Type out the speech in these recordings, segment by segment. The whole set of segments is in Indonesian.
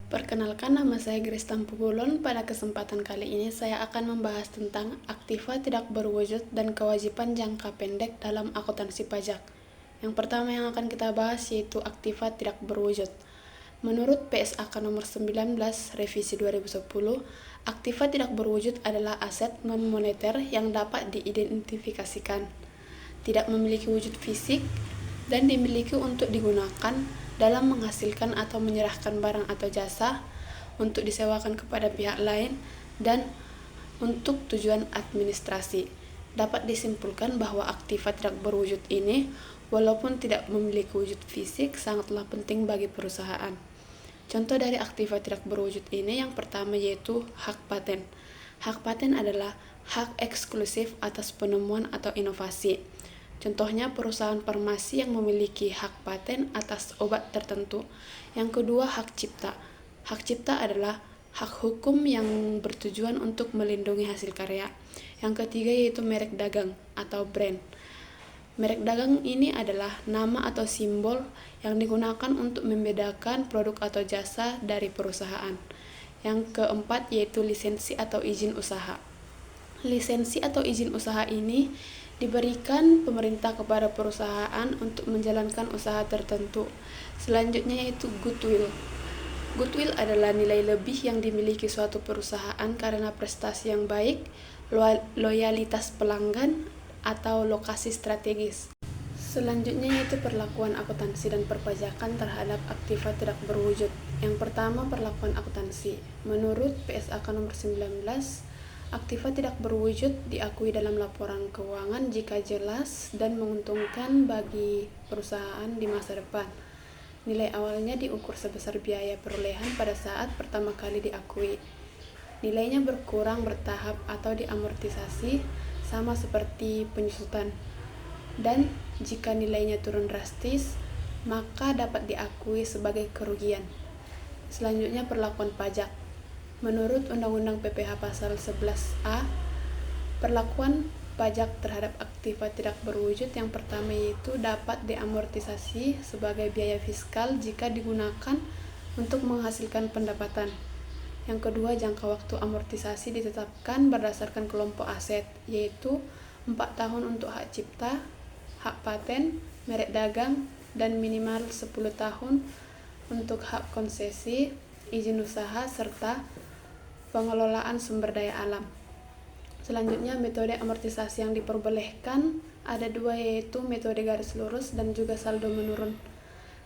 Perkenalkan, nama saya Grace Tampugulon. Pada kesempatan kali ini saya akan membahas tentang aktiva tidak berwujud dan kewajiban jangka pendek dalam akuntansi pajak. Yang pertama yang akan kita bahas yaitu aktiva tidak berwujud. Menurut PSAK nomor 19 revisi 2010, aktiva tidak berwujud adalah aset non-moneter yang dapat diidentifikasikan, tidak memiliki wujud fisik, dan dimiliki untuk digunakan dalam menghasilkan atau menyerahkan barang atau jasa, untuk disewakan kepada pihak lain, dan untuk tujuan administrasi. Dapat disimpulkan bahwa aktiva tidak berwujud ini, walaupun tidak memiliki wujud fisik, sangatlah penting bagi perusahaan. Contoh dari aktiva tidak berwujud ini yang pertama yaitu hak paten. Hak paten adalah hak eksklusif atas penemuan atau inovasi. Contohnya perusahaan farmasi yang memiliki hak paten atas obat tertentu. Yang kedua, hak cipta. Hak cipta adalah hak hukum yang bertujuan untuk melindungi hasil karya. Yang ketiga yaitu merek dagang atau brand. Merek dagang ini adalah nama atau simbol yang digunakan untuk membedakan produk atau jasa dari perusahaan. Yang keempat yaitu lisensi atau izin usaha. Lisensi atau izin usaha ini diberikan pemerintah kepada perusahaan untuk menjalankan usaha tertentu. Selanjutnya yaitu goodwill. Goodwill adalah nilai lebih yang dimiliki suatu perusahaan karena prestasi yang baik, loyalitas pelanggan, atau lokasi strategis. Selanjutnya yaitu perlakuan akuntansi dan perpajakan terhadap aktiva tidak berwujud. Yang pertama, perlakuan akuntansi. Menurut PSAK nomor 19, aktiva tidak berwujud diakui dalam laporan keuangan jika jelas dan menguntungkan bagi perusahaan di masa depan. Nilai awalnya diukur sebesar biaya perolehan pada saat pertama kali diakui. Nilainya berkurang bertahap atau diamortisasi sama seperti penyusutan. Dan jika nilainya turun drastis, maka dapat diakui sebagai kerugian. Selanjutnya perlakuan pajak. Menurut Undang-Undang PPh Pasal 11A, perlakuan pajak terhadap aktiva tidak berwujud yang pertama yaitu dapat diamortisasi sebagai biaya fiskal jika digunakan untuk menghasilkan pendapatan. Yang kedua, jangka waktu amortisasi ditetapkan berdasarkan kelompok aset, yaitu 4 tahun untuk hak cipta, hak paten, merek dagang, dan minimal 10 tahun untuk hak konsesi, izin usaha, serta pengelolaan sumber daya alam. Selanjutnya, metode amortisasi yang diperbolehkan ada 2 yaitu metode garis lurus dan juga saldo menurun.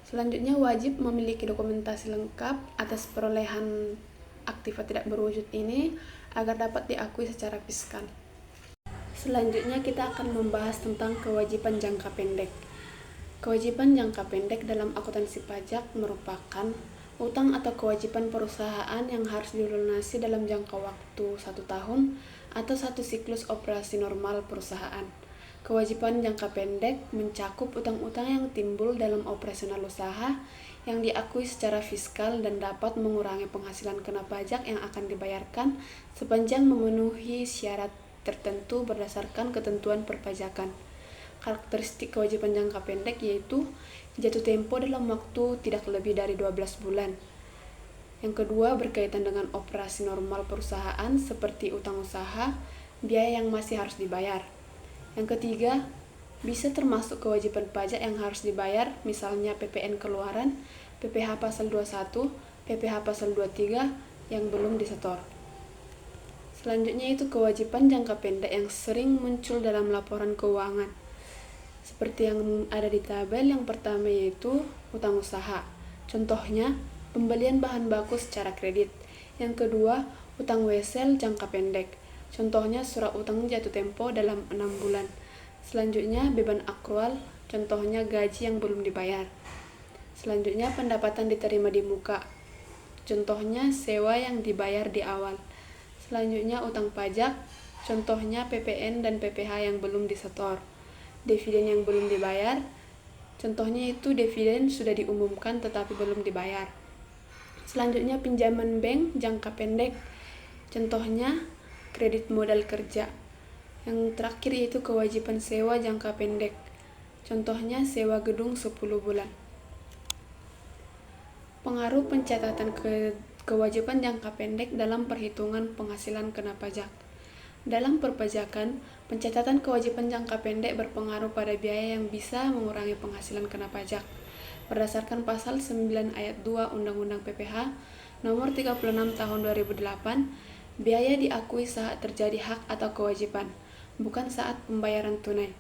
Selanjutnya, wajib memiliki dokumentasi lengkap atas perolehan aktiva tidak berwujud ini agar dapat diakui secara fiskal. Selanjutnya kita akan membahas tentang kewajiban jangka pendek. Kewajiban jangka pendek dalam akuntansi pajak merupakan utang atau kewajiban perusahaan yang harus dilunasi dalam jangka waktu 1 tahun atau 1 siklus operasi normal perusahaan. Kewajiban jangka pendek mencakup utang-utang yang timbul dalam operasional usaha yang diakui secara fiskal dan dapat mengurangi penghasilan kena pajak yang akan dibayarkan sepanjang memenuhi syarat tertentu berdasarkan ketentuan perpajakan. Karakteristik kewajiban jangka pendek yaitu jatuh tempo dalam waktu tidak lebih dari 12 bulan. Yang kedua, berkaitan dengan operasi normal perusahaan seperti utang usaha, biaya yang masih harus dibayar. Yang ketiga, bisa termasuk kewajiban pajak yang harus dibayar, misalnya PPN keluaran, PPh Pasal 21, PPh Pasal 23 yang belum disetor. Selanjutnya itu kewajiban jangka pendek yang sering muncul dalam laporan keuangan. Seperti yang ada di tabel yang pertama yaitu utang usaha. Contohnya, pembelian bahan baku secara kredit. Yang kedua, utang wesel jangka pendek. Contohnya surat utang jatuh tempo dalam 6 bulan. Selanjutnya, beban akrual. Contohnya gaji yang belum dibayar. Selanjutnya, pendapatan diterima di muka. Contohnya sewa yang dibayar di awal. Selanjutnya, utang pajak. Contohnya PPN dan PPh yang belum disetor. Dividen yang belum dibayar. Contohnya itu dividen sudah diumumkan tetapi belum dibayar. Selanjutnya, pinjaman bank jangka pendek. Contohnya kredit modal kerja. Yang terakhir yaitu kewajiban sewa jangka pendek. Contohnya sewa gedung 10 bulan. Pengaruh pencatatan kewajiban jangka pendek dalam perhitungan penghasilan kena pajak. Dalam perpajakan, pencatatan kewajiban jangka pendek berpengaruh pada biaya yang bisa mengurangi penghasilan kena pajak. Berdasarkan pasal 9 ayat 2 Undang-Undang PPH nomor 36 tahun 2008, biaya diakui saat terjadi hak atau kewajiban, bukan saat pembayaran tunai.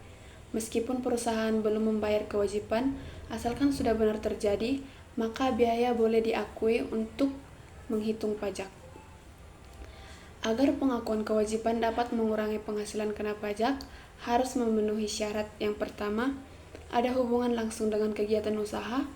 Meskipun perusahaan belum membayar kewajiban, asalkan sudah benar terjadi, maka biaya boleh diakui untuk menghitung pajak. Agar pengakuan kewajiban dapat mengurangi penghasilan kena pajak, harus memenuhi syarat. Yang pertama, ada hubungan langsung dengan kegiatan usaha,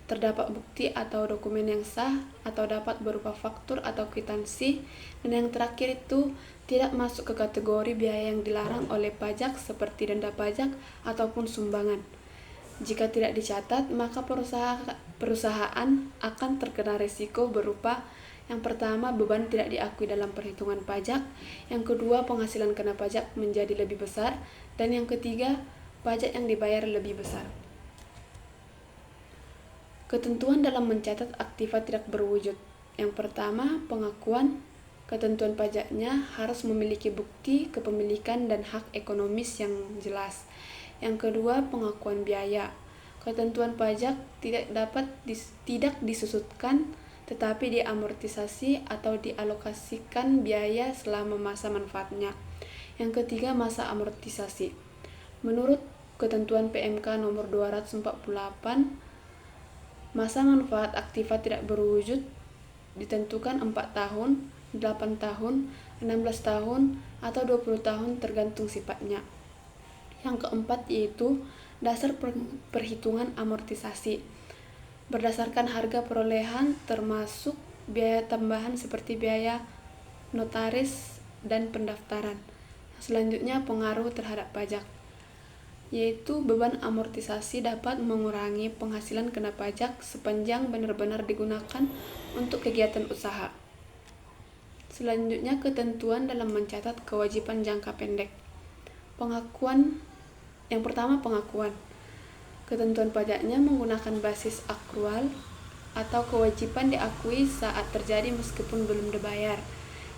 terdapat bukti atau dokumen yang sah, atau dapat berupa faktur atau kwitansi, dan yang terakhir itu tidak masuk ke kategori biaya yang dilarang oleh pajak seperti denda pajak ataupun sumbangan. Jika tidak dicatat, maka perusahaan akan terkena risiko berupa: yang pertama, beban tidak diakui dalam perhitungan pajak; yang kedua, penghasilan kena pajak menjadi lebih besar; dan yang ketiga, pajak yang dibayar lebih besar. Ketentuan dalam mencatat aktiva tidak berwujud. Yang pertama, pengakuan. Ketentuan pajaknya harus memiliki bukti kepemilikan dan hak ekonomis yang jelas. Yang kedua, pengakuan biaya. Ketentuan pajak tidak disusutkan, tetapi diamortisasi atau dialokasikan biaya selama masa manfaatnya. Yang ketiga, masa amortisasi. Menurut ketentuan PMK nomor 248, masa manfaat aktiva tidak berwujud ditentukan 4 tahun, 8 tahun, 16 tahun, atau 20 tahun tergantung sifatnya. Yang keempat yaitu dasar perhitungan amortisasi. Berdasarkan harga perolehan termasuk biaya tambahan seperti biaya notaris dan pendaftaran. Selanjutnya, pengaruh terhadap pajak, yaitu beban amortisasi dapat mengurangi penghasilan kena pajak sepanjang benar-benar digunakan untuk kegiatan usaha. Selanjutnya, ketentuan dalam mencatat kewajiban jangka pendek. Yang pertama, pengakuan. Ketentuan pajaknya menggunakan basis akrual atau kewajiban diakui saat terjadi meskipun belum dibayar.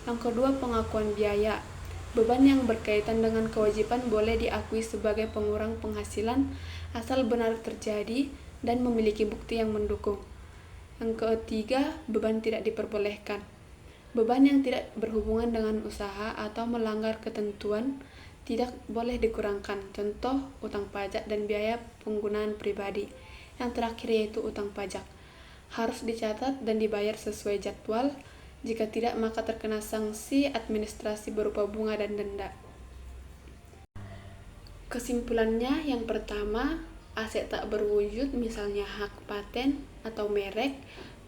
Yang kedua, pengakuan biaya. Beban yang berkaitan dengan kewajiban boleh diakui sebagai pengurang penghasilan asal benar terjadi dan memiliki bukti yang mendukung. Yang ketiga, beban tidak diperbolehkan. Beban yang tidak berhubungan dengan usaha atau melanggar ketentuan tidak boleh dikurangkan. Contoh, utang pajak dan biaya penggunaan pribadi. Yang terakhir yaitu utang pajak. Harus dicatat dan dibayar sesuai jadwal. Jika tidak, maka terkena sanksi administrasi berupa bunga dan denda. Kesimpulannya, yang pertama, aset tak berwujud, misalnya hak paten atau merek,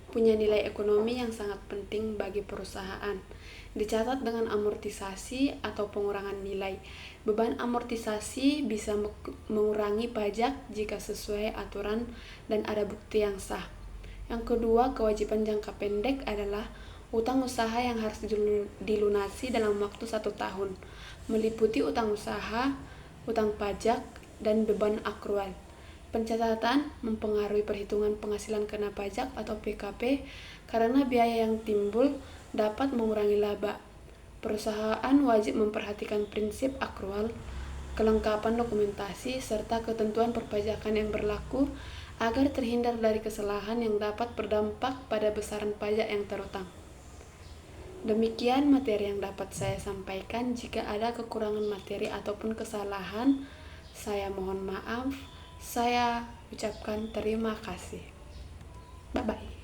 punya nilai ekonomi yang sangat penting bagi perusahaan. Dicatat dengan amortisasi atau pengurangan nilai. Beban amortisasi bisa mengurangi pajak jika sesuai aturan dan ada bukti yang sah. Yang kedua, kewajiban jangka pendek adalah utang usaha yang harus dilunasi dalam waktu 1 tahun, meliputi utang usaha, utang pajak, dan beban akrual. Pencatatan mempengaruhi perhitungan penghasilan kena pajak atau PKP karena biaya yang timbul dapat mengurangi laba. Perusahaan wajib memperhatikan prinsip akrual, kelengkapan dokumentasi, serta ketentuan perpajakan yang berlaku agar terhindar dari kesalahan yang dapat berdampak pada besaran pajak yang terutang. Demikian materi yang dapat saya sampaikan. Jika ada kekurangan materi ataupun kesalahan, saya mohon maaf. Saya ucapkan terima kasih. Bye-bye.